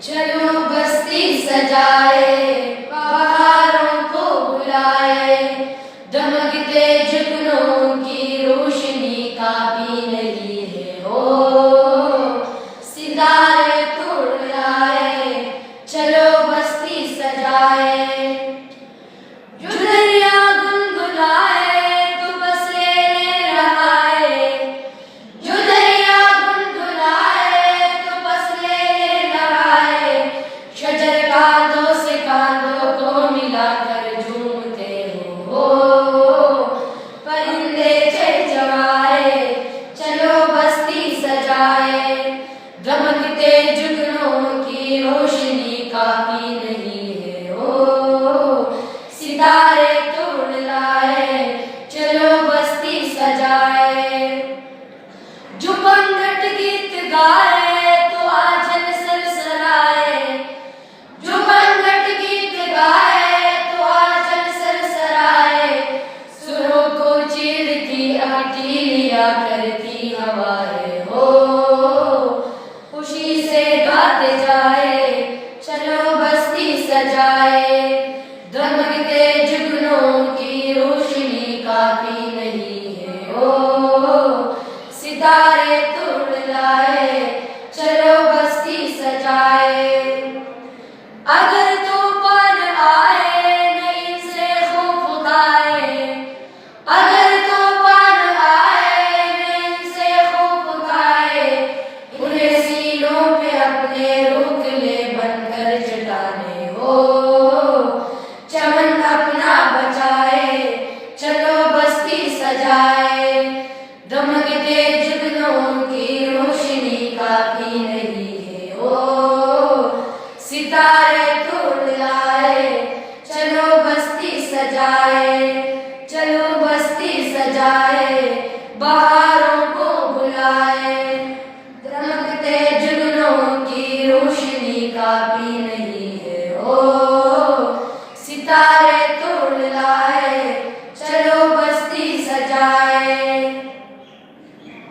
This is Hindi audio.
चलो बस्ती सजाए, बहारों को बुलाए, दमकते जुगनों की रोशनी का भी नहीं है हो, सितारे तोड़ लाए, चलो बस्ती सजाए। जो दरिया गुनगुनाए तो बस लेने रहाए, जो दरिया गुनगुनाए तो बस लेने रहाए, शजर कांधों से कांधों को मिलाकर झूमते हो, परिंदे चहचहाए, चलो बस्ती सजाए, दमकते जुगनों की रोशनी काफी नहीं है हो, सितारे तोड़ लाए, चलो बस्ती सजाए। जो पंगट गीत गाए तो आंचल सरसराए, जो पंगट गीत गाए तो आंचल सरसराए, सुरों को चीरती आटीलिया करती हवाएं हो, खुशी से गाते जाए, चलो बस्ती सजाए, दमकते जुगनों की रोशनी काफी नहीं है हो, सितारे तोड़ लाए, चलो बस्ती सजाए। अगर तूफान आए नहीं से खौफ खाए, अगर तूफान आए नहीं से खौफ खाए, उन्हें सीनों पे अपने रोक ले बनकर चटाने हो, चमन अपना बचाए, चलो बस्ती सजाए, दमकते जुगनों की रोशनी काफी नहीं है हो, सितारे तोड़ लाए, चलो बस्ती सजाए, चलो बस्ती सजाए, बहारों को बुलाए, दमकते जुगनों की रोशनी काफी नहीं है हो, सितारे